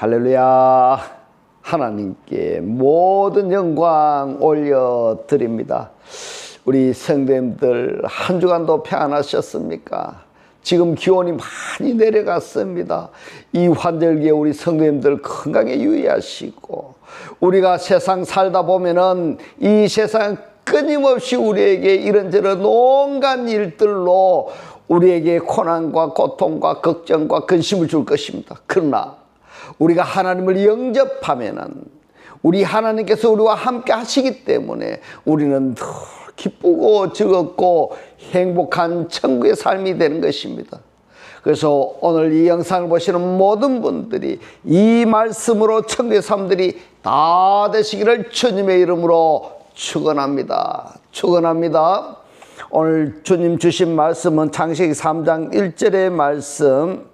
할렐루야. 하나님께 모든 영광 올려드립니다. 우리 성도님들 한 주간도 평안하셨습니까? 지금 기온이 많이 내려갔습니다. 이 환절기에 우리 성도님들 건강에 유의하시고, 우리가 세상 살다 보면은 이 세상 끊임없이 우리에게 이런저런 온갖 일들로 우리에게 고난과 고통과 걱정과 근심을 줄 것입니다. 그러나 우리가 하나님을 영접하면은 우리 하나님께서 우리와 함께 하시기 때문에 우리는 더 기쁘고 즐겁고 행복한 천국의 삶이 되는 것입니다. 그래서 오늘 이 영상을 보시는 모든 분들이 이 말씀으로 천국의 삶들이 다 되시기를 주님의 이름으로 축원합니다. 축원합니다. 오늘 주님 주신 말씀은 창세기 3장 1절의 말씀,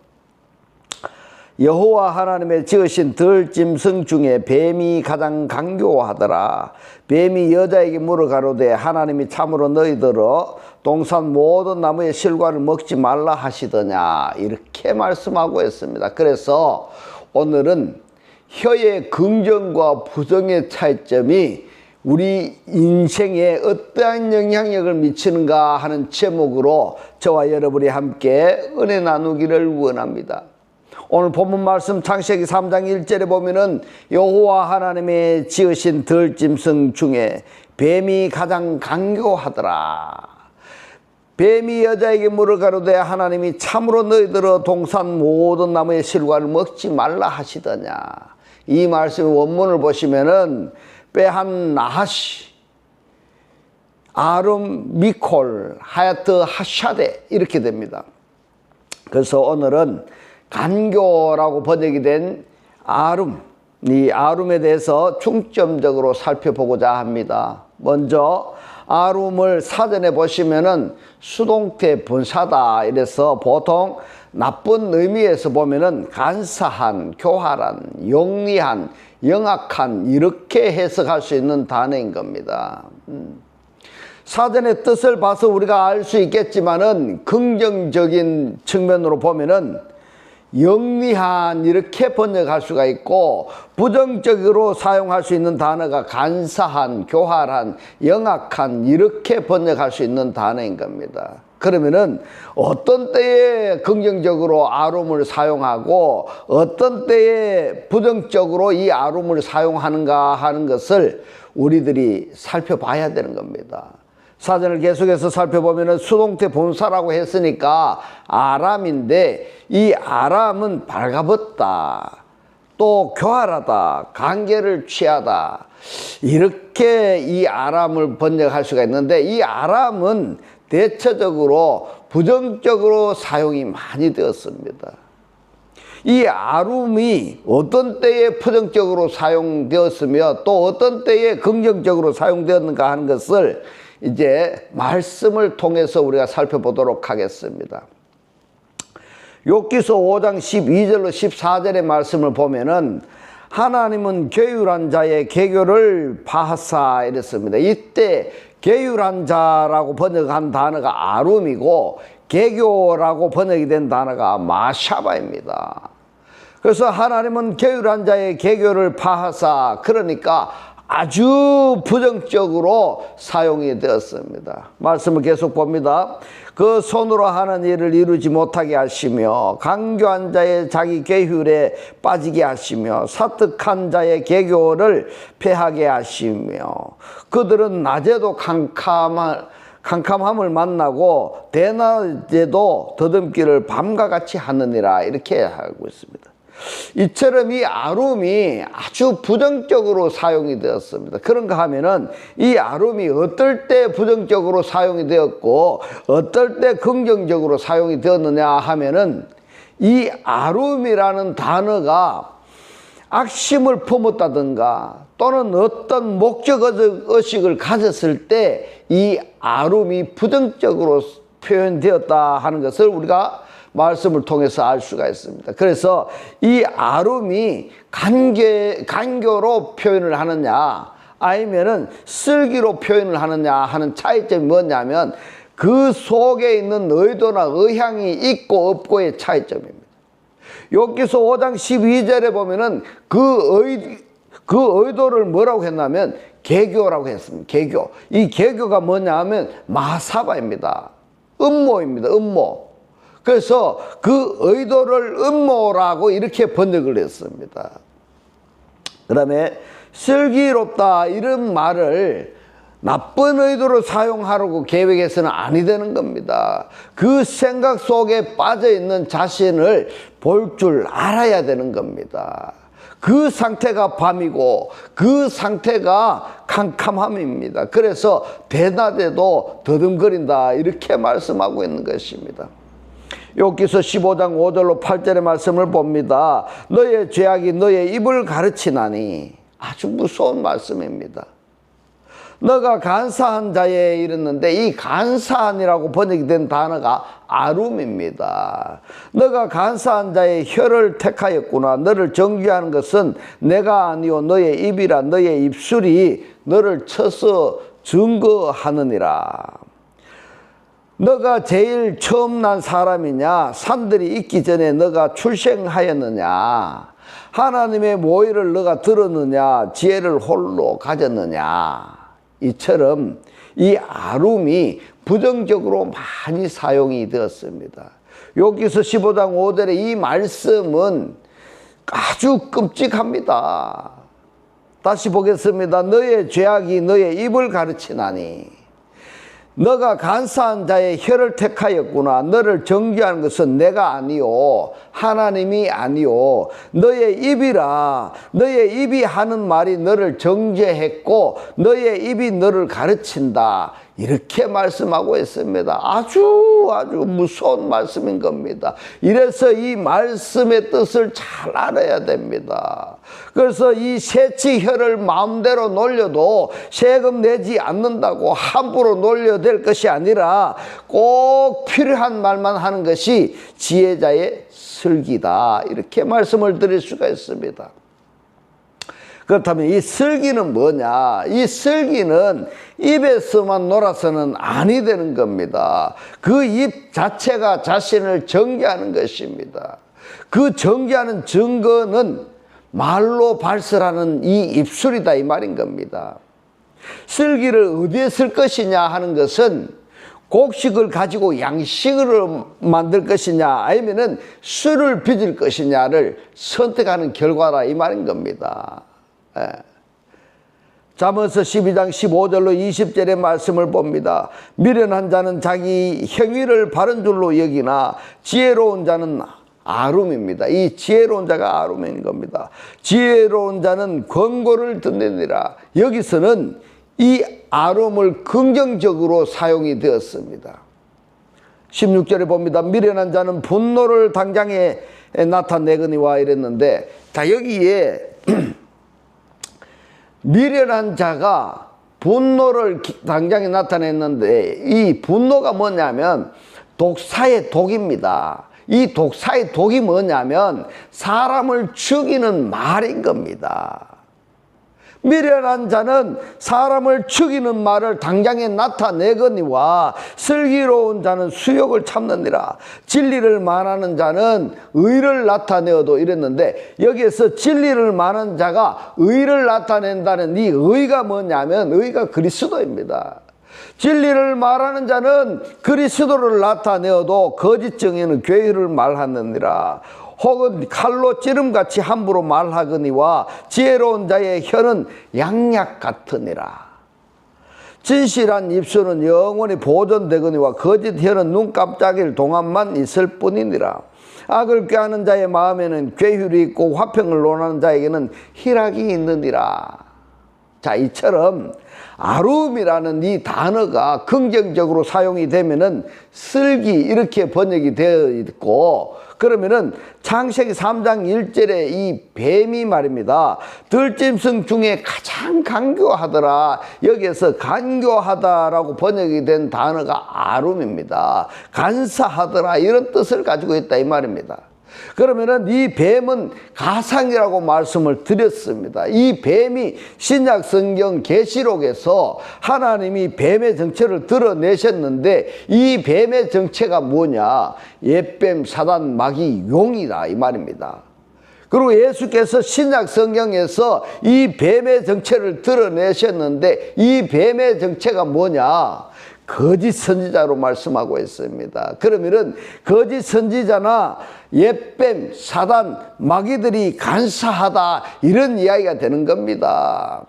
여호와 하나님의 지으신 들짐승 중에 뱀이 가장 강교하더라. 뱀이 여자에게 물어가로되 하나님이 참으로 너희들어 동산 모든 나무의 실과를 먹지 말라 하시더냐, 이렇게 말씀하고 있습니다. 그래서 오늘은 혀의 긍정과 부정의 차이점이 우리 인생에 어떠한 영향력을 미치는가 하는 제목으로 저와 여러분이 함께 은혜 나누기를 원합니다. 오늘 본문 말씀 창세기 3장 1절에 보면은 여호와 하나님의 지으신 들짐승 중에 뱀이 가장 강교하더라. 뱀이 여자에게 물어가로되 하나님이 참으로 너희들어 동산 모든 나무의 실과를 먹지 말라 하시더냐. 이 말씀의 원문을 보시면은 빼한 나하시, 아름, 미콜, 하야트, 하샤데 이렇게 됩니다. 그래서 오늘은 간교라고 번역이 된 아름, 이 아름에 대해서 중점적으로 살펴보고자 합니다. 먼저 아름을 사전에 보시면은 수동태 분사다 이래서 보통 나쁜 의미에서 보면은 간사한, 교활한, 영리한, 영악한 이렇게 해석할 수 있는 단어인 겁니다. 사전의 뜻을 봐서 우리가 알 수 있겠지만은 긍정적인 측면으로 보면은 영리한 이렇게 번역할 수가 있고, 부정적으로 사용할 수 있는 단어가 간사한, 교활한, 영악한 이렇게 번역할 수 있는 단어인 겁니다. 그러면은 어떤 때에 긍정적으로 아름을 사용하고 어떤 때에 부정적으로 이 아름을 사용하는가 하는 것을 우리들이 살펴봐야 되는 겁니다. 사전을 계속해서 살펴보면 수동태 본사라고 했으니까 아람인데, 이 아람은 발가벗다, 또 교활하다, 관계를 취하다, 이렇게 이 아람을 번역할 수가 있는데, 이 아람은 대체적으로 부정적으로 사용이 많이 되었습니다. 이 아름이 어떤 때에 부정적으로 사용되었으며 또 어떤 때에 긍정적으로 사용되었는가 하는 것을 이제 말씀을 통해서 우리가 살펴보도록 하겠습니다. 욥기서 5장 12절로 14절의 말씀을 보면은 하나님은 계율한 자의 계교를 파하사 이랬습니다. 이때 계율한 자라고 번역한 단어가 아름이고 계교라고 번역이 된 단어가 마샤바입니다. 그래서 하나님은 계율한 자의 계교를 파하사, 그러니까 아주 부정적으로 사용이 되었습니다. 말씀을 계속 봅니다. 그 손으로 하는 일을 이루지 못하게 하시며 강교한 자의 자기 계율에 빠지게 하시며 사특한 자의 계교를 패하게 하시며 그들은 낮에도 캄캄함을 만나고 대낮에도 더듬기를 밤과 같이 하느니라, 이렇게 하고 있습니다. 이처럼 이 아름이 아주 부정적으로 사용이 되었습니다. 그런가 하면은 이 아름이 어떨 때 부정적으로 사용이 되었고 어떨 때 긍정적으로 사용이 되었느냐 하면은, 이 아름이라는 단어가 악심을 품었다든가 또는 어떤 목적의식을 가졌을 때 이 아름이 부정적으로 표현되었다 하는 것을 우리가 말씀을 통해서 알 수가 있습니다. 그래서 이 아름이 간교로 표현을 하느냐 아니면은 슬기로 표현을 하느냐 하는 차이점이 뭐냐면, 그 속에 있는 의도나 의향이 있고 없고의 차이점입니다. 욥기서 5장 12절에 보면은 그 의도를 뭐라고 했냐면 개교라고 했습니다. 개교. 이 개교가 뭐냐 하면 마사바입니다. 음모입니다. 음모. 그래서 그 의도를 음모라고 이렇게 번역을 했습니다. 그 다음에 슬기롭다 이런 말을 나쁜 의도로 사용하려고 계획해서는 아니 되는 겁니다. 그 생각 속에 빠져있는 자신을 볼 줄 알아야 되는 겁니다. 그 상태가 밤이고 그 상태가 캄캄함입니다. 그래서 대낮에도 더듬거린다 이렇게 말씀하고 있는 것입니다. 욥기서 15장 5절로 8절의 말씀을 봅니다. 너의 죄악이 너의 입을 가르치나니, 아주 무서운 말씀입니다. 너가 간사한 자에 이르는데 이 간사한이라고 번역이 된 단어가 아룸입니다. 너가 간사한 자의 혀를 택하였구나. 너를 정죄하는 것은 내가 아니요 너의 입이라. 너의 입술이 너를 쳐서 증거하느니라. 너가 제일 처음 난 사람이냐? 산들이 있기 전에 너가 출생하였느냐? 하나님의 모의를 너가 들었느냐? 지혜를 홀로 가졌느냐? 이처럼 이 아룸이 부정적으로 많이 사용이 되었습니다. 욥기서 15장 5절의 이 말씀은 아주 끔찍합니다. 다시 보겠습니다. 너의 죄악이 너의 입을 가르치나니, 너가 간사한 자의 혀를 택하였구나. 너를 정죄하는 것은 내가 아니요 하나님이 아니요 너의 입이라. 너의 입이 하는 말이 너를 정죄했고 너의 입이 너를 가르친다. 이렇게 말씀하고 있습니다. 아주 무서운 말씀인 겁니다. 이래서 이 말씀의 뜻을 잘 알아야 됩니다. 그래서 이 새치혀를 마음대로 놀려도 세금 내지 않는다고 함부로 놀려댈 것이 아니라 꼭 필요한 말만 하는 것이 지혜자의 슬기다. 이렇게 말씀을 드릴 수가 있습니다. 그렇다면 이 슬기는 뭐냐? 이 슬기는 입에서만 놀아서는 아니 되는 겁니다. 그 입 자체가 자신을 정죄하는 것입니다. 그 정죄하는 증거는 말로 발설하는 이 입술이다 이 말인 겁니다. 슬기를 어디에 쓸 것이냐 하는 것은 곡식을 가지고 양식을 만들 것이냐 아니면은 술을 빚을 것이냐를 선택하는 결과라 이 말인 겁니다. 잠언서 12장 15절로 20절의 말씀을 봅니다. 미련한 자는 자기 행위를 바른 줄로 여기나 지혜로운 자는 아룸입니다. 이 지혜로운 자가 아룸인 겁니다. 지혜로운 자는 권고를 듣느니라. 여기서는 이 아룸을 긍정적으로 사용이 되었습니다. 16절에 봅니다. 미련한 자는 분노를 당장에 나타내거니와 이랬는데, 자 여기에 미련한 자가 분노를 당장에 나타냈는데 이 분노가 뭐냐면 독사의 독입니다. 이 독사의 독이 뭐냐면 사람을 죽이는 말인 겁니다. 미련한 자는 사람을 죽이는 말을 당장에 나타내거니와 슬기로운 자는 수욕을 참느니라. 진리를 말하는 자는 의를 나타내어도 이랬는데 여기에서 진리를 말하는 자가 의를 나타낸다는 이 의가 뭐냐면 의가 그리스도입니다. 진리를 말하는 자는 그리스도를 나타내어도 거짓 정에는 괴유를 말하느니라. 혹은 칼로 찌름같이 함부로 말하거니와 지혜로운 자의 혀는 양약 같으니라. 진실한 입술은 영원히 보존되거니와 거짓 혀는 눈 깜짝일 동안만 있을 뿐이니라. 악을 꾀하는 자의 마음에는 괴휼이 있고 화평을 논하는 자에게는 희락이 있느니라. 자, 이처럼 아룸이라는 이 단어가 긍정적으로 사용이 되면은 슬기 이렇게 번역이 되어 있고, 그러면은 창세기 3장 1절에 이 뱀이 말입니다. 들짐승 중에 가장 간교하더라. 여기에서 간교하다라고 번역이 된 단어가 아룸입니다. 간사하더라 이런 뜻을 가지고 있다 이 말입니다. 그러면은 이 뱀은 가상이라고 말씀을 드렸습니다. 이 뱀이 신약 성경 계시록에서 하나님이 뱀의 정체를 드러내셨는데 이 뱀의 정체가 뭐냐? 옛뱀, 사단, 마귀, 용이다 이 말입니다. 그리고 예수께서 신약 성경에서 이 뱀의 정체를 드러내셨는데 이 뱀의 정체가 뭐냐? 거짓 선지자로 말씀하고 있습니다. 그러면은 거짓 선지자나 옛뱀, 사단, 마귀들이 간사하다 이런 이야기가 되는 겁니다.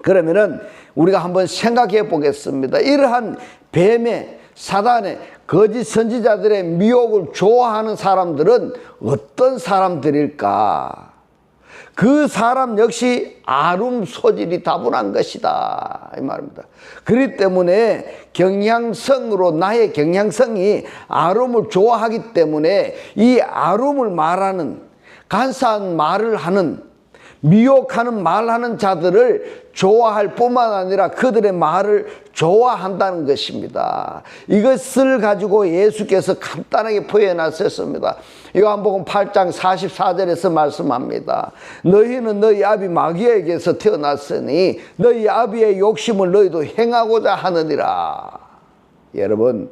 그러면은 우리가 한번 생각해 보겠습니다. 이러한 뱀의, 사단의, 거짓 선지자들의 미혹을 좋아하는 사람들은 어떤 사람들일까? 그 사람 역시 아름 소질이 다분한 것이다 이 말입니다. 그렇기 때문에 경향성으로 나의 경향성이 아름을 좋아하기 때문에 이 아름을 말하는 간사한 말을 하는 미혹하는 말하는 자들을 좋아할 뿐만 아니라 그들의 말을 좋아한다는 것입니다. 이것을 가지고 예수께서 간단하게 표현하셨습니다. 요한복음 8장 44절에서 말씀합니다. 너희는 너희 아비 마귀에게서 태어났으니 너희 아비의 욕심을 너희도 행하고자 하느니라. 여러분,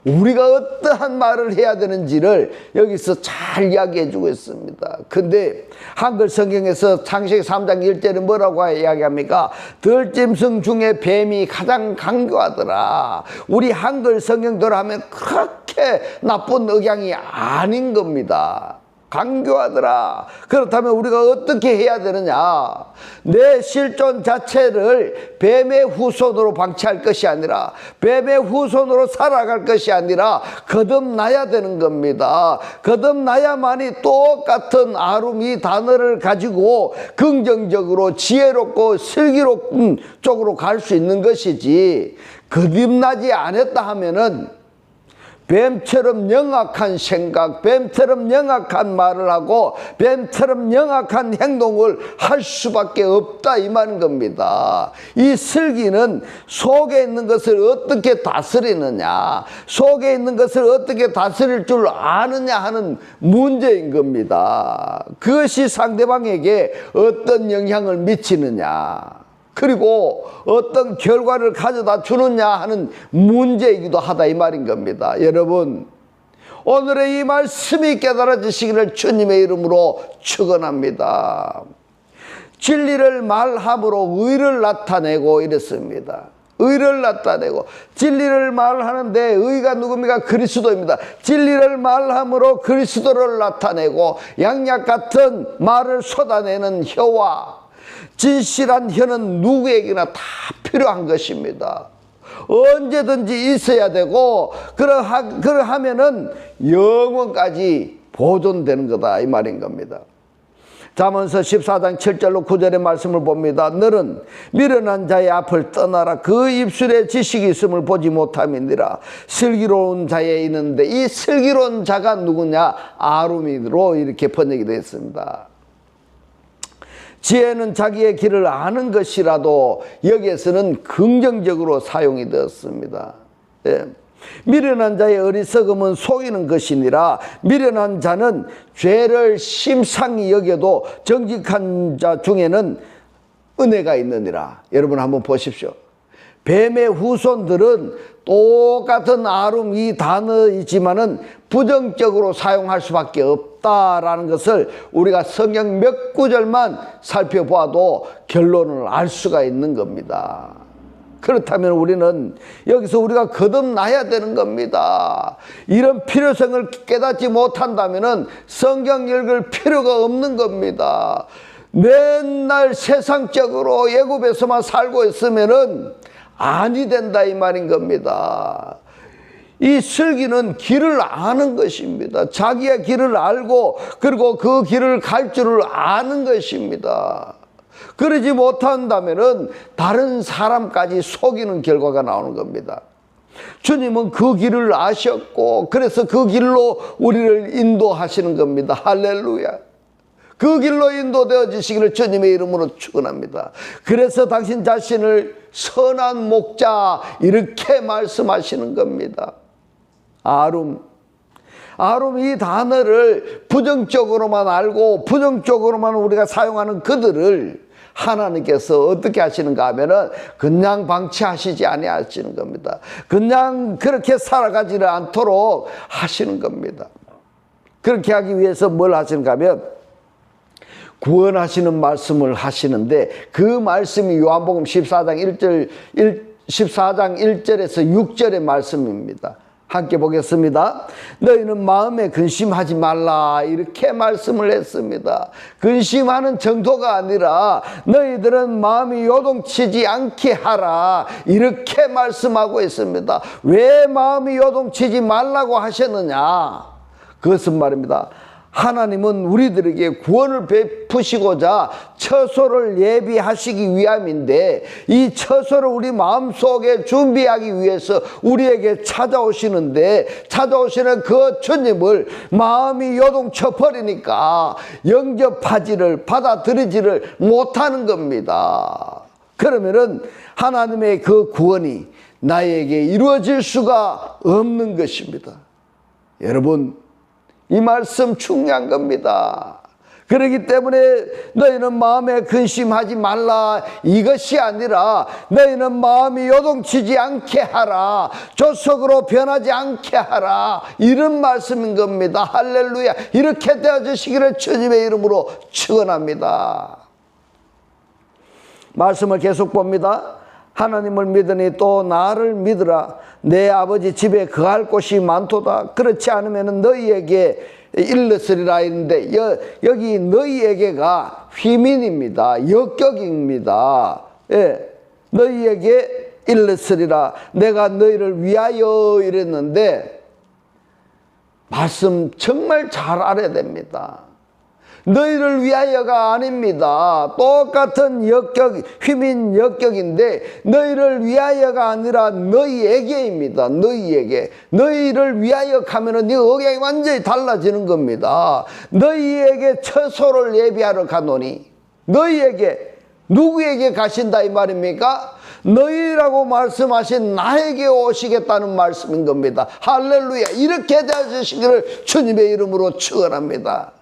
우리가 어떠한 말을 해야 되는지를 여기서 잘 이야기해 주고 있습니다. 근데 한글 성경에서 창세기 3장 1절에 뭐라고 이야기합니까? 들짐승 중에 뱀이 가장 강교하더라. 우리 한글 성경대로 하면 그렇게 나쁜 억양이 아닌 겁니다. 강교하더라. 그렇다면 우리가 어떻게 해야 되느냐? 내 실존 자체를 뱀의 후손으로 방치할 것이 아니라 뱀의 후손으로 살아갈 것이 아니라 거듭나야 되는 겁니다. 거듭나야만이 똑같은 아름 이 단어를 가지고 긍정적으로 지혜롭고 슬기로운 쪽으로 갈 수 있는 것이지, 거듭나지 않았다 하면은 뱀처럼 영악한 생각, 뱀처럼 영악한 말을 하고 뱀처럼 영악한 행동을 할 수밖에 없다 이 말인 겁니다. 이 슬기는 속에 있는 것을 어떻게 다스리느냐, 속에 있는 것을 어떻게 다스릴 줄 아느냐 하는 문제인 겁니다. 그것이 상대방에게 어떤 영향을 미치느냐, 그리고 어떤 결과를 가져다 주느냐 하는 문제이기도 하다 이 말인 겁니다. 여러분, 오늘의 이 말씀이 깨달아지시기를 주님의 이름으로 축원합니다. 진리를 말함으로 의를 나타내고 이랬습니다. 의를 나타내고, 진리를 말하는데 의가 누굽니까? 그리스도입니다. 진리를 말함으로 그리스도를 나타내고 양약 같은 말을 쏟아내는 혀와 진실한 혀는 누구에게나 다 필요한 것입니다. 언제든지 있어야 되고 그러하면은 영원까지 보존되는 거다 이 말인 겁니다. 잠언서 14장 7절로 9절의 말씀을 봅니다. 너는 미련한 자의 앞을 떠나라. 그 입술에 지식이 있음을 보지 못함이니라. 슬기로운 자에 있는데 이 슬기로운 자가 누구냐? 아름이로 이렇게 번역이 되어 있습니다. 지혜는 자기의 길을 아는 것이라도 여기에서는 긍정적으로 사용이 되었습니다. 예. 미련한 자의 어리석음은 속이는 것이니라. 미련한 자는 죄를 심상히 여겨도 정직한 자 중에는 은혜가 있느니라. 여러분 한번 보십시오. 뱀의 후손들은 똑같은 아름 이 단어이지만은 부정적으로 사용할 수밖에 없다라는 것을 우리가 성경 몇 구절만 살펴보아도 결론을 알 수가 있는 겁니다. 그렇다면 우리는 여기서 우리가 거듭나야 되는 겁니다. 이런 필요성을 깨닫지 못한다면 성경 읽을 필요가 없는 겁니다. 맨날 세상적으로 애굽에서만 살고 있으면은 아니 된다 이 말인 겁니다. 이 슬기는 길을 아는 것입니다. 자기의 길을 알고 그리고 그 길을 갈 줄을 아는 것입니다. 그러지 못한다면은 다른 사람까지 속이는 결과가 나오는 겁니다. 주님은 그 길을 아셨고 그래서 그 길로 우리를 인도하시는 겁니다. 할렐루야. 그 길로 인도되어지시기를 주님의 이름으로 축원합니다. 그래서 당신 자신을 선한 목자 이렇게 말씀하시는 겁니다. 이 단어를 부정적으로만 알고 부정적으로만 우리가 사용하는 그들을 하나님께서 어떻게 하시는가 하면은 그냥 방치하시지 아니하시는 겁니다. 그냥 그렇게 살아가지를 않도록 하시는 겁니다. 그렇게 하기 위해서 뭘 하시는가 하면 구원하시는 말씀을 하시는데, 그 말씀이 요한복음 14장 1절에서 6절의 말씀입니다. 함께 보겠습니다. 너희는 마음에 근심하지 말라, 이렇게 말씀을 했습니다. 근심하는 정도가 아니라 너희들은 마음이 요동치지 않게 하라, 이렇게 말씀하고 있습니다. 왜 마음이 요동치지 말라고 하셨느냐? 그것은 말입니다, 하나님은 우리들에게 구원을 베푸시고자 처소를 예비하시기 위함인데, 이 처소를 우리 마음속에 준비하기 위해서 우리에게 찾아오시는데, 찾아오시는 그 주님을 마음이 요동쳐 버리니까 영접하지를, 받아들이지를 못하는 겁니다. 그러면은 하나님의 그 구원이 나에게 이루어질 수가 없는 것입니다. 여러분, 이 말씀 중요한 겁니다. 그렇기 때문에 너희는 마음에 근심하지 말라, 이것이 아니라 너희는 마음이 요동치지 않게 하라, 조석으로 변하지 않게 하라, 이런 말씀인 겁니다. 할렐루야. 이렇게 되어주시기를 주님의 이름으로 축원합니다. 말씀을 계속 봅니다. 하나님을 믿으니 또 나를 믿으라. 내 아버지 집에 거할 곳이 많도다. 그렇지 않으면 너희에게 일렀으리라 했는데, 여기 너희에게가 휘민입니다. 역격입니다. 예, 너희에게 일렀으리라. 내가 너희를 위하여 이랬는데, 말씀 정말 잘 알아야 됩니다. 너희를 위하여가 아닙니다. 똑같은 역격, 휘민 역격인데 너희를 위하여가 아니라 너희에게입니다. 너희에게. 너희를 위하여 하면은 네 억양이 완전히 달라지는 겁니다. 너희에게 처소를 예비하러 가노니, 너희에게, 누구에게 가신다 이 말입니까? 너희라고 말씀하신 나에게 오시겠다는 말씀인 겁니다. 할렐루야. 이렇게 되어주시기를 주님의 이름으로 축원합니다.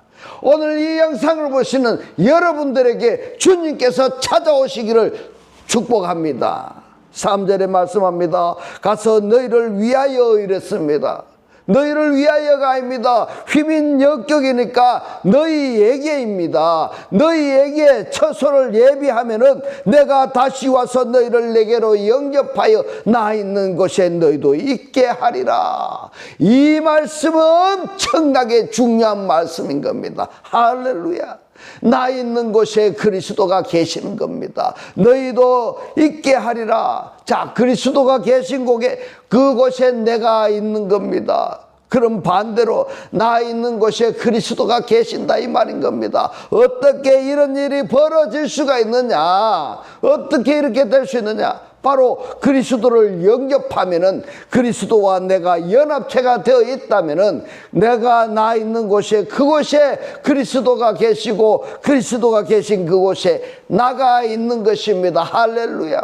오늘 이 영상을 보시는 여러분들에게 주님께서 찾아오시기를 축복합니다. 3절에 말씀합니다. 가서 너희를 위하여 이랬습니다. 너희를 위하여가 아닙니다. 휘민 역격이니까 너희에게입니다. 너희에게 처소를 예비하면은 내가 다시 와서 너희를 내게로 영접하여 나 있는 곳에 너희도 있게 하리라. 이 말씀은 엄청나게 중요한 말씀인 겁니다. 할렐루야. 나 있는 곳에 그리스도가 계시는 겁니다. 너희도 있게 하리라. 자, 그리스도가 계신 곳에, 그곳에 내가 있는 겁니다. 그럼 반대로 나 있는 곳에 그리스도가 계신다 이 말인 겁니다. 어떻게 이런 일이 벌어질 수가 있느냐? 어떻게 이렇게 될 수 있느냐? 바로 그리스도를 영접하면은, 그리스도와 내가 연합체가 되어 있다면은, 내가 나 있는 곳에, 그곳에 그리스도가 계시고 그리스도가 계신 그곳에 나가 있는 것입니다. 할렐루야.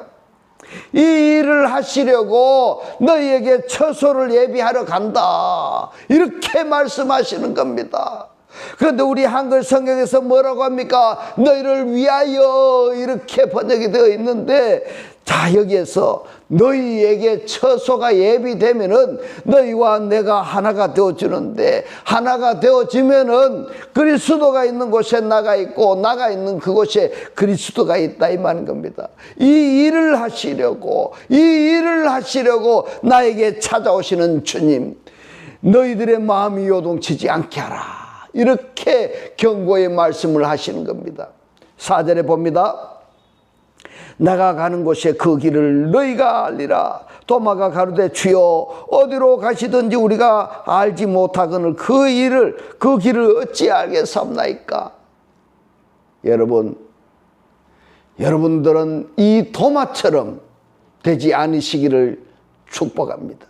이 일을 하시려고 너희에게 처소를 예비하러 간다, 이렇게 말씀하시는 겁니다. 그런데 우리 한글 성경에서 뭐라고 합니까? 너희를 위하여, 이렇게 번역이 되어 있는데, 자, 여기에서 너희에게 처소가 예비되면은 너희와 내가 하나가 되어주는데, 하나가 되어지면은 그리스도가 있는 곳에 나가 있고 나가 있는 그곳에 그리스도가 있다 이 말인 겁니다. 이 일을 하시려고 나에게 찾아오시는 주님, 너희들의 마음이 요동치지 않게 하라, 이렇게 경고의 말씀을 하시는 겁니다. 4절에 봅니다. 내가 가는 곳에 그 길을 너희가 알리라. 도마가 가로되 주여 어디로 가시든지 우리가 알지 못하거늘 그 길을 어찌 알겠사옵나이까. 여러분들은 이 도마처럼 되지 않으시기를 축복합니다.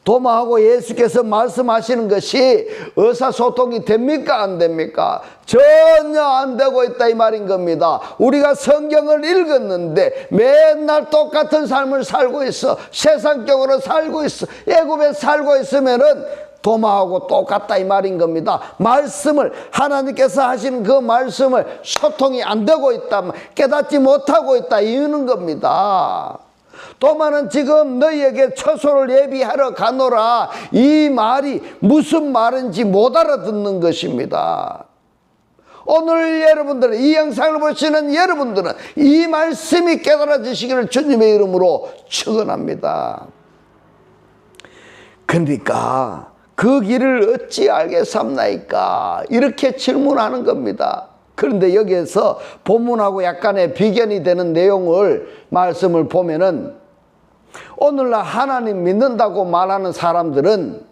도마하고 예수께서 말씀하시는 것이 의사소통이 됩니까? 안 됩니까? 전혀 안 되고 있다 이 말인 겁니다. 우리가 성경을 읽었는데 맨날 똑같은 삶을 살고 있어. 세상적으로 살고 있어. 애굽에 살고 있으면은 도마하고 똑같다 이 말인 겁니다. 말씀을, 하나님께서 하시는 그 말씀을 소통이 안 되고 있다, 깨닫지 못하고 있다, 이유는 겁니다. 도마는 지금 너희에게 처소를 예비하러 가노라, 이 말이 무슨 말인지 못 알아듣는 것입니다. 오늘 여러분들은, 이 영상을 보시는 여러분들은 이 말씀이 깨달아지시기를 주님의 이름으로 축원합니다. 그러니까 그 길을 어찌 알겠삼나이까, 이렇게 질문하는 겁니다. 그런데 여기에서 본문하고 약간의 비견이 되는 내용을, 말씀을 보면은, 오늘날 하나님 믿는다고 말하는 사람들은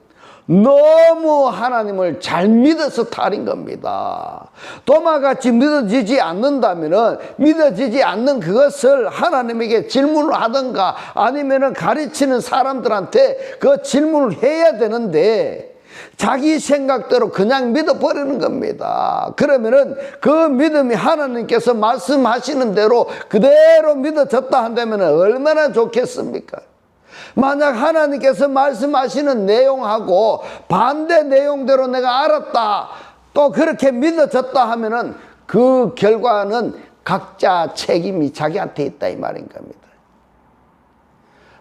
너무 하나님을 잘 믿어서 탈인 겁니다. 도마같이 믿어지지 않는다면은, 믿어지지 않는 그것을 하나님에게 질문을 하든가 아니면은 가르치는 사람들한테 그 질문을 해야 되는데, 자기 생각대로 그냥 믿어버리는 겁니다. 그러면은 그 믿음이 하나님께서 말씀하시는 대로 그대로 믿어졌다 한다면 얼마나 좋겠습니까? 만약 하나님께서 말씀하시는 내용하고 반대 내용대로 내가 알았다, 또 그렇게 믿어졌다 하면은 그 결과는 각자 책임이 자기한테 있다 이 말인 겁니다.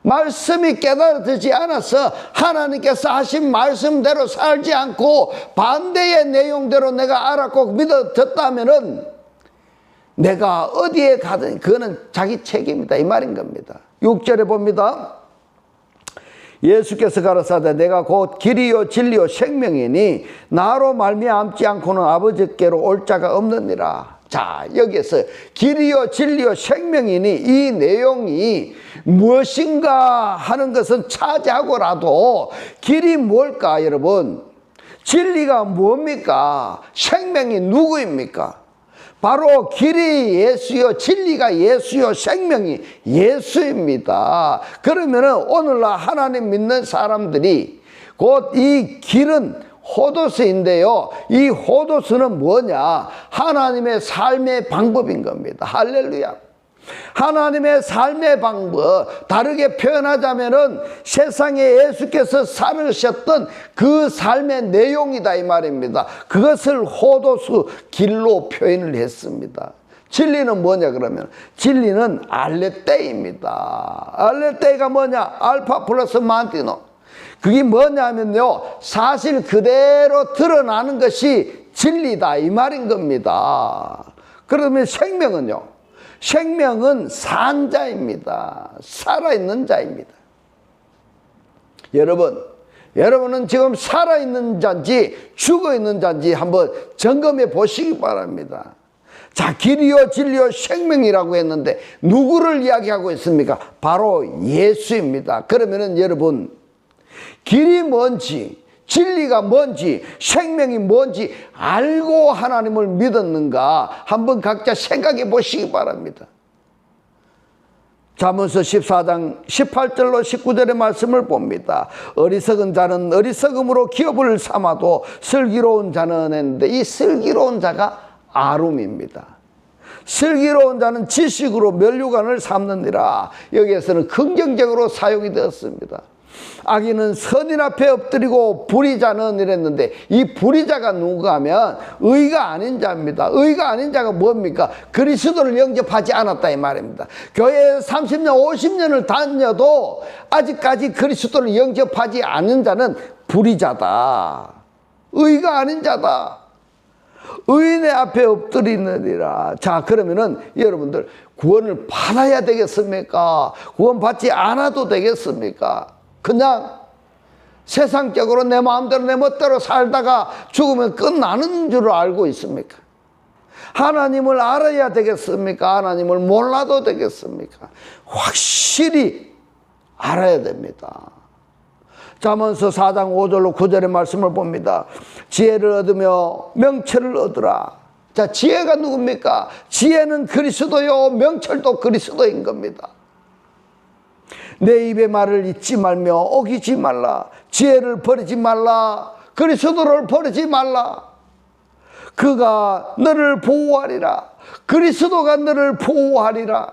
말씀이 깨달아지지 않아서 하나님께서 하신 말씀대로 살지 않고 반대의 내용대로 내가 알았고 믿어졌다면은 내가 어디에 가든 그거는 자기 책임이다 이 말인 겁니다. 6절에 봅니다. 예수께서 가라사대 내가 곧 길이요 진리요 생명이니 나로 말미암지 않고는 아버지께로 올 자가 없느니라. 자, 여기에서 길이요 진리요 생명이니, 이 내용이 무엇인가 하는 것은 차지하고라도 길이 뭘까 여러분? 진리가 뭡니까? 생명이 누구입니까? 바로 길이 예수요, 진리가 예수요, 생명이 예수입니다. 그러면은 오늘날 하나님 믿는 사람들이 곧 이 길은 호도스인데요, 이 호도스는 뭐냐? 하나님의 삶의 방법인 겁니다. 할렐루야. 하나님의 삶의 방법, 다르게 표현하자면은 세상에 예수께서 살으셨던 그 삶의 내용이다 이 말입니다. 그것을 호도수, 길로 표현을 했습니다. 진리는 뭐냐 그러면, 진리는 알레떼입니다. 알레떼가 뭐냐? 알파 플러스 만티노. 그게 뭐냐면요, 사실 그대로 드러나는 것이 진리다 이 말인 겁니다. 그러면 생명은요, 생명은 산 자입니다. 살아있는 자입니다. 여러분은 지금 살아있는 자인지 죽어있는 자인지 한번 점검해 보시기 바랍니다. 자, 길이요 진리요 생명이라고 했는데 누구를 이야기하고 있습니까? 바로 예수입니다. 그러면은 여러분, 길이 뭔지, 진리가 뭔지, 생명이 뭔지 알고 하나님을 믿었는가 한번 각자 생각해 보시기 바랍니다. 잠언서 14장 18절로 19절의 말씀을 봅니다. 어리석은 자는 어리석음으로 기업을 삼아도 슬기로운 자는 했는데, 이 슬기로운 자가 아름입니다. 슬기로운 자는 지식으로 면류관을 삼느니라. 여기에서는 긍정적으로 사용이 되었습니다. 악인은 선인 앞에 엎드리고 불의자는 이랬는데, 이 불의자가 누군가 하면 의가 아닌 자입니다. 의가 아닌 자가 뭡니까? 그리스도를 영접하지 않았다 이 말입니다. 교회에 30년 50년을 다녀도 아직까지 그리스도를 영접하지 않은 자는 불의자다, 의가 아닌 자다. 의인의 앞에 엎드리느니라. 자, 그러면은 여러분들 구원을 받아야 되겠습니까? 구원 받지 않아도 되겠습니까? 그냥 세상적으로 내 마음대로 내 멋대로 살다가 죽으면 끝나는 줄 알고 있습니까? 하나님을 알아야 되겠습니까? 하나님을 몰라도 되겠습니까? 확실히 알아야 됩니다. 잠언서 4장 5절로 9절의 말씀을 봅니다. 지혜를 얻으며 명철을 얻으라. 자, 지혜가 누굽니까? 지혜는 그리스도요, 명철도 그리스도인 겁니다. 내 입의 말을 잊지 말며 어기지 말라. 지혜를 버리지 말라. 그리스도를 버리지 말라. 그가 너를 보호하리라. 그리스도가 너를 보호하리라.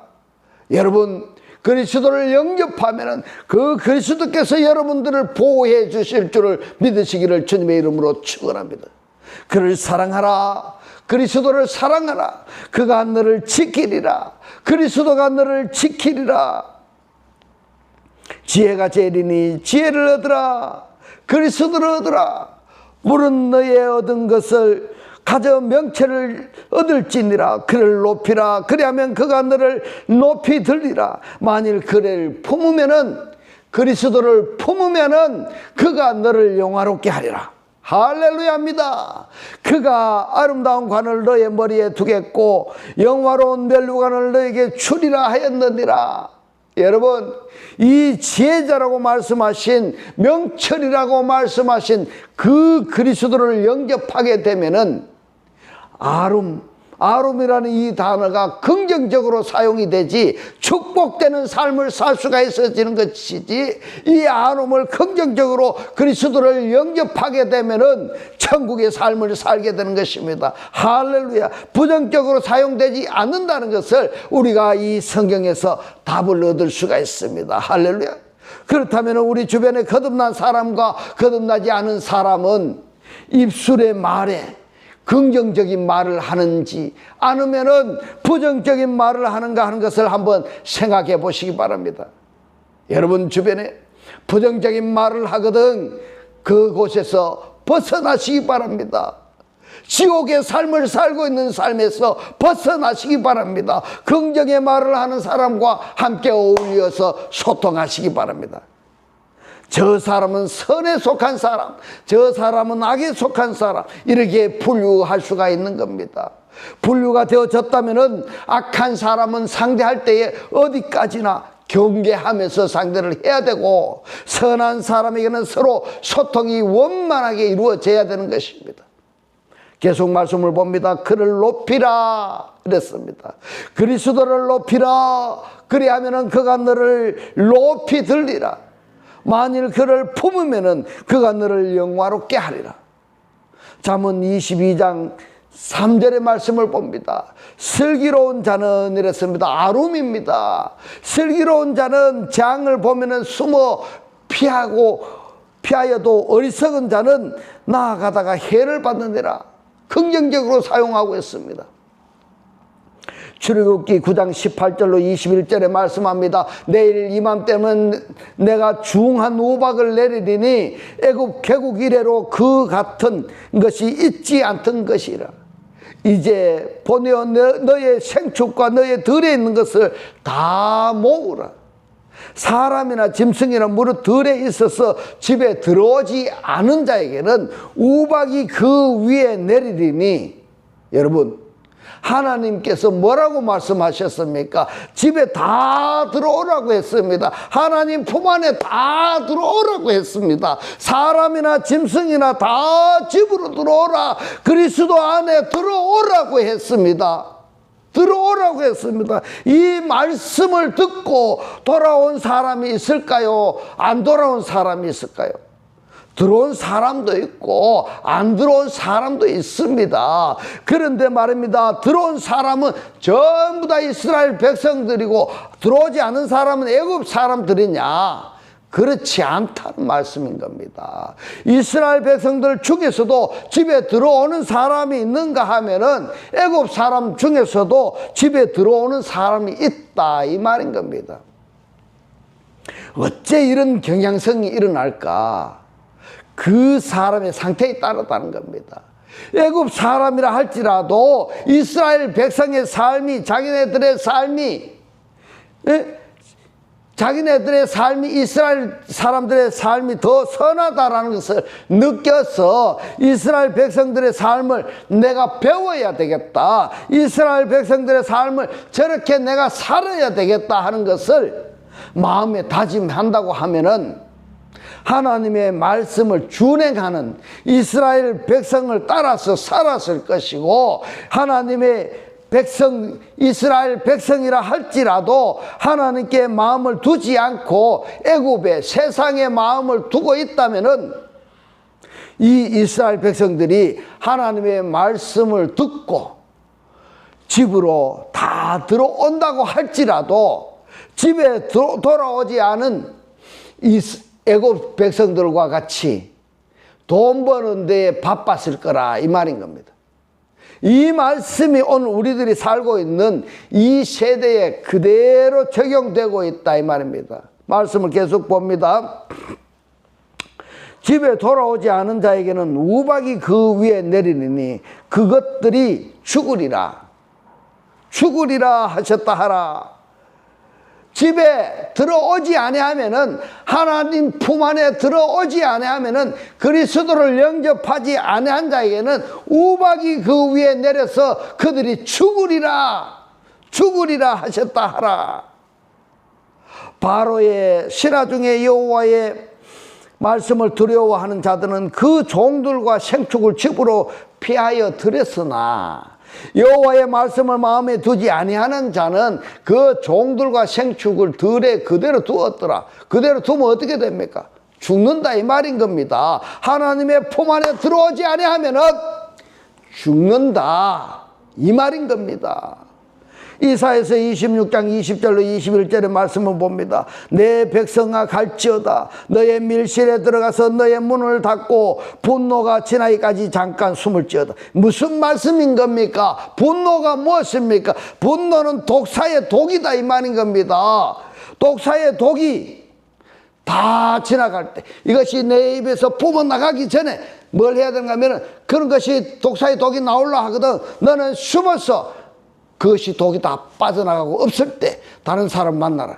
여러분, 그리스도를 영접하면은 그 그리스도께서 여러분들을 보호해 주실 줄을 믿으시기를 주님의 이름으로 축원합니다. 그를 사랑하라. 그리스도를 사랑하라. 그가 너를 지키리라. 그리스도가 너를 지키리라. 지혜가 제일이니 지혜를 얻으라. 그리스도를 얻으라. 물은 너의 얻은 것을 가져 명체를 얻을지니라. 그를 높이라. 그리하면 그가 너를 높이 들리라. 만일 그를 품으면은, 그리스도를 품으면은 그가 너를 영화롭게 하리라. 할렐루야입니다. 그가 아름다운 관을 너의 머리에 두겠고 영화로운 멸류관을 너에게 주리라 하였느니라. 여러분, 이 지혜자라고 말씀하신, 명철이라고 말씀하신 그 그리스도를 영접하게 되면은 아름이라는 이 단어가 긍정적으로 사용이 되지 축복되는 삶을 살 수가 있어지는 것이지, 이 아름을 긍정적으로 그리스도를 영접하게 되면은 천국의 삶을 살게 되는 것입니다. 할렐루야. 부정적으로 사용되지 않는다는 것을 우리가 이 성경에서 답을 얻을 수가 있습니다. 할렐루야. 그렇다면 우리 주변에 거듭난 사람과 거듭나지 않은 사람은 입술의 말에 긍정적인 말을 하는지 아니면은 부정적인 말을 하는가 하는 것을 한번 생각해 보시기 바랍니다. 여러분 주변에 부정적인 말을 하거든 그곳에서 벗어나시기 바랍니다. 지옥의 삶을 살고 있는 삶에서 벗어나시기 바랍니다. 긍정의 말을 하는 사람과 함께 어울려서 소통하시기 바랍니다. 저 사람은 선에 속한 사람, 저 사람은 악에 속한 사람, 이렇게 분류할 수가 있는 겁니다. 분류가 되어졌다면은 악한 사람은 상대할 때에 어디까지나 경계하면서 상대를 해야 되고, 선한 사람에게는 서로 소통이 원만하게 이루어져야 되는 것입니다. 계속 말씀을 봅니다. 그를 높이라 그랬습니다. 그리스도를 높이라. 그리하면은 그가 너를 높이 들리라. 만일 그를 품으면은 그가 너를 영화롭게 하리라. 잠언 22장 3절의 말씀을 봅니다. 슬기로운 자는 이랬습니다. 아름입니다. 슬기로운 자는 장을 보면은 숨어 피하여도 어리석은 자는 나아가다가 해를 받느니라. 긍정적으로 사용하고 있습니다. 출애굽기 9장 18절로 21절에 말씀합니다. 내일 이맘때면 내가 중한 우박을 내리리니 애굽 개국 이래로 그 같은 것이 있지 않던 것이라. 이제 보내어 너의 생축과 너의 들에 있는 것을 다 모으라. 사람이나 짐승이나 무릇 들에 있어서 집에 들어오지 않은 자에게는 우박이 그 위에 내리리니, 여러분 하나님께서 뭐라고 말씀하셨습니까? 집에 다 들어오라고 했습니다. 하나님 품 안에 다 들어오라고 했습니다. 사람이나 짐승이나 다 집으로 들어오라. 그리스도 안에 들어오라고 했습니다. 들어오라고 했습니다. 이 말씀을 듣고 돌아온 사람이 있을까요? 안 돌아온 사람이 있을까요? 들어온 사람도 있고 안 들어온 사람도 있습니다. 그런데 말입니다. 들어온 사람은 전부 다 이스라엘 백성들이고 들어오지 않은 사람은 애굽 사람들이냐? 그렇지 않다는 말씀인 겁니다. 이스라엘 백성들 중에서도 집에 들어오는 사람이 있는가 하면은 애굽 사람 중에서도 집에 들어오는 사람이 있다, 이 말인 겁니다. 어째 이런 경향성이 일어날까? 그 사람의 상태에 따랐다는 겁니다. 애굽 사람이라 할지라도 이스라엘 백성의 삶이, 자기네들의 삶이, 자기네들의 삶이 이스라엘 사람들의 삶이 더 선하다라는 것을 느껴서 이스라엘 백성들의 삶을 내가 배워야 되겠다, 이스라엘 백성들의 삶을 저렇게 내가 살아야 되겠다 하는 것을 마음에 다짐한다고 하면은 하나님의 말씀을 준행하는 이스라엘 백성을 따라서 살았을 것이고, 하나님의 백성, 이스라엘 백성이라 할지라도 하나님께 마음을 두지 않고 애굽에 세상에 마음을 두고 있다면은 이 이스라엘 백성들이 하나님의 말씀을 듣고 집으로 다 들어온다고 할지라도 집에 돌아오지 않은 이 애굽 백성들과 같이 돈 버는 데에 바빴을 거라 이 말인 겁니다. 이 말씀이 오늘 우리들이 살고 있는 이 세대에 그대로 적용되고 있다 이 말입니다. 말씀을 계속 봅니다. 집에 돌아오지 않은 자에게는 우박이 그 위에 내리니 그것들이 죽으리라. 죽으리라 하셨다 하라. 집에 들어오지 아니하면은, 하나님 품 안에 들어오지 아니하면은, 그리스도를 영접하지 아니한 자에게는 우박이 그 위에 내려서 그들이 죽으리라 하셨다 하라. 바로의 신하 중에 여호와의 말씀을 두려워하는 자들은 그 종들과 생축을 집으로 피하여 들였으나, 여호와의 말씀을 마음에 두지 아니하는 자는 그 종들과 생축을 들에 그대로 두었더라. 그대로 두면 어떻게 됩니까? 죽는다 이 말인 겁니다. 하나님의 품 안에 들어오지 아니하면은 죽는다 이 말인 겁니다. 이사야서 26장 20절로 21절의 말씀을 봅니다. 내 백성아 갈지어다. 너의 밀실에 들어가서 너의 문을 닫고 분노가 지나기까지 잠깐 숨을 지어다. 무슨 말씀인 겁니까? 분노가 무엇입니까? 분노는 독사의 독이다 이 말인 겁니다. 독사의 독이 다 지나갈 때, 이것이 내 입에서 뿜어나가기 전에 뭘 해야 되는가 하면, 그런 것이 독사의 독이 나오려 하거든. 너는 숨어서 그것이 독이 다 빠져나가고 없을 때 다른 사람 만나라.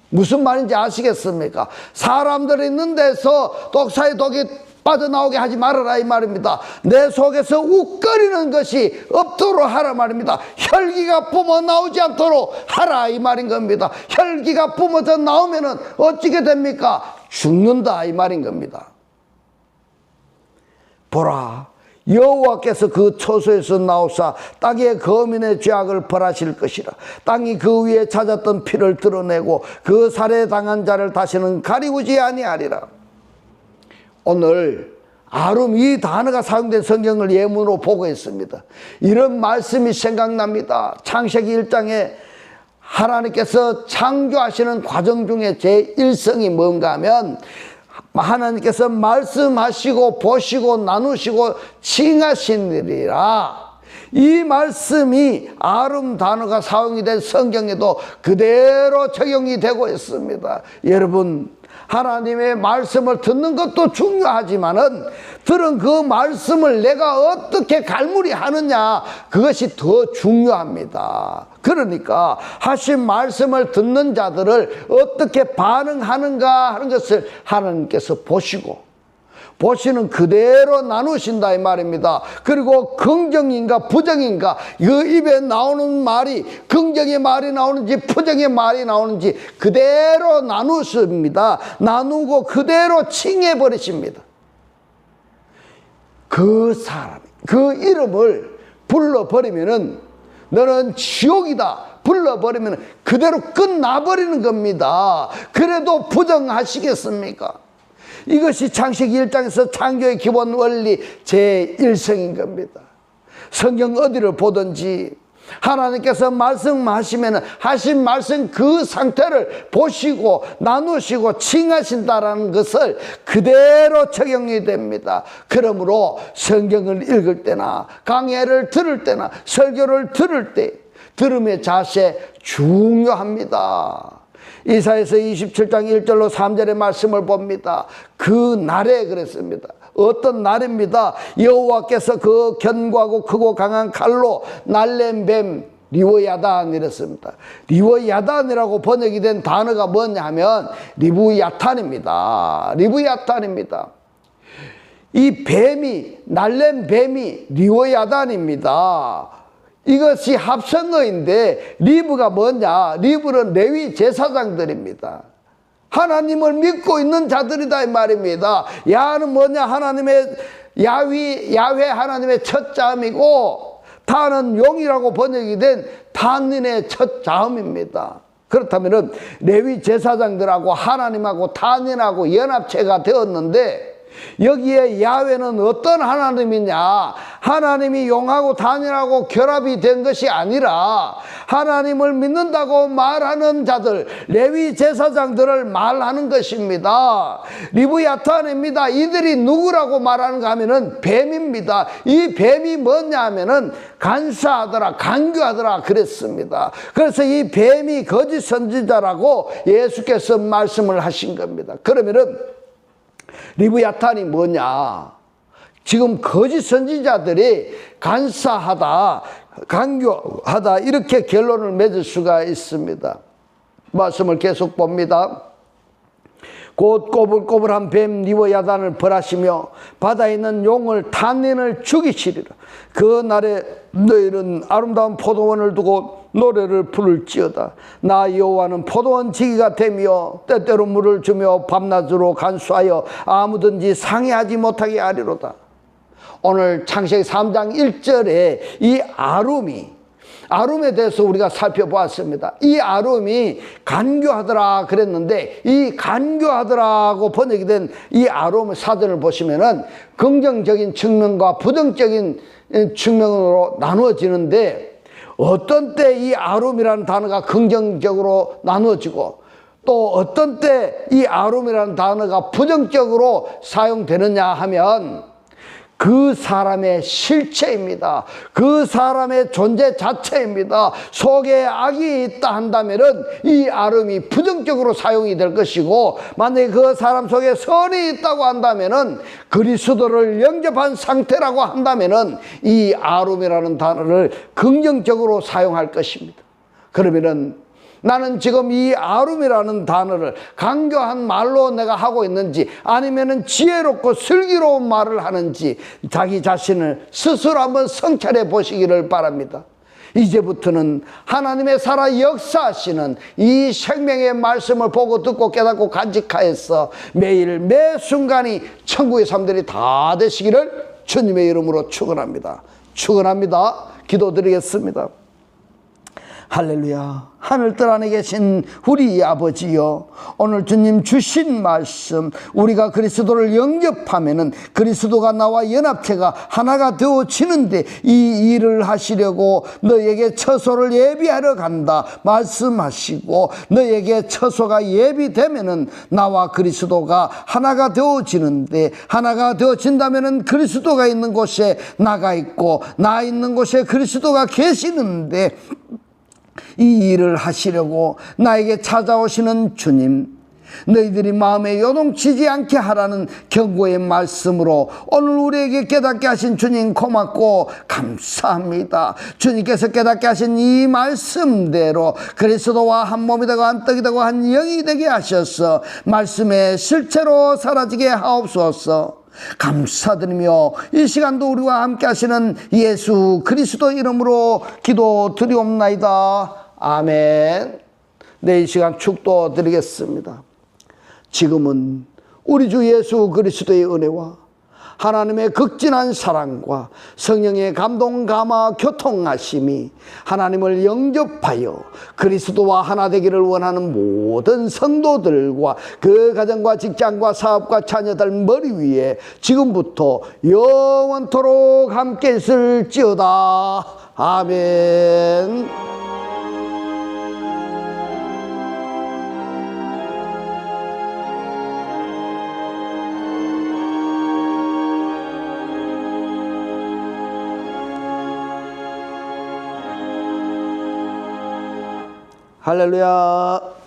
무슨 말인지 아시겠습니까? 사람들이 있는 데서 독사의 독이 빠져나오게 하지 말아라 이 말입니다. 내 속에서 욱거리는 것이 없도록 하라 말입니다. 혈기가 뿜어 나오지 않도록 하라 이 말인 겁니다. 혈기가 뿜어져 나오면은 어찌게 됩니까? 죽는다 이 말인 겁니다. 보라, 여호와께서 그 초소에서 나오사 땅의 거민의 죄악을 벌하실 것이라. 땅이 그 위에 찾았던 피를 드러내고 그 살해당한 자를 다시는 가리우지 아니하리라. 오늘 아름 이 단어가 사용된 성경을 예문으로 보고 있습니다. 이런 말씀이 생각납니다. 창세기 1장에 하나님께서 창조하시는 과정 중에 제1성이 뭔가 하면, 하나님께서 말씀하시고 보시고 나누시고 칭하시니라. 이 말씀이 아름 단어가 사용이 된 성경에도 그대로 적용이 되고 있습니다. 여러분, 하나님의 말씀을 듣는 것도 중요하지만은 들은 그 말씀을 내가 어떻게 갈무리하느냐, 그것이 더 중요합니다. 그러니까 하신 말씀을 듣는 자들을 어떻게 반응하는가 하는 것을 하나님께서 보시는 그대로 나누신다 이 말입니다. 그리고 긍정인가 부정인가, 그 입에 나오는 말이 긍정의 말이 나오는지 부정의 말이 나오는지 그대로 나누십니다. 나누고 그대로 칭해버리십니다. 그 사람, 그 이름을 불러버리면은 너는 지옥이다 불러버리면 그대로 끝나버리는 겁니다. 그래도 부정하시겠습니까? 이것이 창세기 1장에서 창조의 기본 원리 제1성인 겁니다. 성경 어디를 보든지 하나님께서 말씀하시면 하신 말씀 그 상태를 보시고 나누시고 칭하신다라는 것을 그대로 적용이 됩니다. 그러므로 성경을 읽을 때나 강해를 들을 때나 설교를 들을 때 들음의 자세 중요합니다. 이사야서 27장 1절로 3절의 말씀을 봅니다. 그 날에 그랬습니다. 어떤 날입니다. 여호와께서 그 견고하고 크고 강한 칼로 날랜 뱀 리워야단 이랬습니다. 리워야단이라고 번역이 된 단어가 뭐냐 하면 리브야탄입니다. 리브야탄입니다. 이 뱀이, 날랜 뱀이 리워야단입니다. 이것이 합성어인데 리브가 뭐냐? 리브는 레위 제사장들입니다. 하나님을 믿고 있는 자들이다 이 말입니다. 야는 뭐냐? 하나님의 야훼 하나님의 첫 자음이고, 타는 용이라고 번역이 된 탄닌의 첫 자음입니다. 그렇다면은 레위 제사장들하고 하나님하고 탄닌하고 연합체가 되었는데, 여기에 야훼는 어떤 하나님이냐? 하나님이 용하고 단일하고 결합이 된 것이 아니라 하나님을 믿는다고 말하는 자들, 레위 제사장들을 말하는 것입니다. 리브야탄입니다. 이들이 누구라고 말하는가 하면은 뱀입니다. 이 뱀이 뭐냐 하면은 간사하더라, 간교하더라 그랬습니다. 그래서 이 뱀이 거짓 선지자라고 예수께서 말씀을 하신 겁니다. 그러면은 리브야탄이 뭐냐? 지금 거짓 선지자들이 간사하다, 간교하다 이렇게 결론을 맺을 수가 있습니다. 말씀을 계속 봅니다. 곧 꼬불꼬불한 뱀 리브야탄을 벌하시며 바다에 있는 용을 탄닌을 죽이시리라. 그 날에 너희는 아름다운 포도원을 두고 노래를 부를지어다. 나 여호와는 포도원 지기가 되며 때때로 물을 주며 밤낮으로 간수하여 아무든지 상해하지 못하게 하리로다. 오늘 창세기 3장 1절에 이 아름에 대해서 우리가 살펴보았습니다. 이 아름이 간교하더라 그랬는데 이 간교하더라고 번역이 된 이 아름 사전을 보시면은 긍정적인 측면과 부정적인 측면으로 나누어지는데 어떤 때 이 아름이라는 단어가 긍정적으로 나누어지고 또 어떤 때 이 아름이라는 단어가 부정적으로 사용되느냐 하면 그 사람의 실체입니다. 그 사람의 존재 자체입니다. 속에 악이 있다 한다면은 이 아름이 부정적으로 사용이 될 것이고, 만약에 그 사람 속에 선이 있다고 한다면은 그리스도를 영접한 상태라고 한다면은 이 아름이라는 단어를 긍정적으로 사용할 것입니다. 그러면은 나는 지금 이 아름이라는 단어를 간교한 말로 내가 하고 있는지 아니면은 지혜롭고 슬기로운 말을 하는지 자기 자신을 스스로 한번 성찰해 보시기를 바랍니다. 이제부터는 하나님의 살아 역사하시는 이 생명의 말씀을 보고 듣고 깨닫고 간직하여서 매일 매 순간이 천국의 삶들이 다 되시기를 주님의 이름으로 축원합니다. 축원합니다. 기도드리겠습니다. 할렐루야. 하늘들 안에 계신 우리 아버지여, 오늘 주님 주신 말씀, 우리가 그리스도를 영접하면은 그리스도가 나와 연합체가 하나가 되어지는데 이 일을 하시려고 너에게 처소를 예비하러 간다 말씀하시고, 너에게 처소가 예비되면은 나와 그리스도가 하나가 되어지는데, 하나가 되어진다면은 그리스도가 있는 곳에 나가 있고 나 있는 곳에 그리스도가 계시는데, 이 일을 하시려고 나에게 찾아오시는 주님, 너희들이 마음에 요동치지 않게 하라는 경고의 말씀으로 오늘 우리에게 깨닫게 하신 주님 고맙고 감사합니다. 주님께서 깨닫게 하신 이 말씀대로 그리스도와 한 몸이 되고 한 떡이 되고 한 영이 되게 하셔서 말씀의 실체로 사라지게 하옵소서. 감사드리며 이 시간도 우리와 함께 하시는 예수 그리스도 이름으로 기도드리옵나이다. 아멘. 네, 이 시간 축도 드리겠습니다. 지금은 우리 주 예수 그리스도의 은혜와 하나님의 극진한 사랑과 성령의 감동 감화 교통하심이 하나님을 영접하여 그리스도와 하나 되기를 원하는 모든 성도들과 그 가정과 직장과 사업과 자녀들 머리 위에 지금부터 영원토록 함께 있을지어다. 아멘. 할렐루야.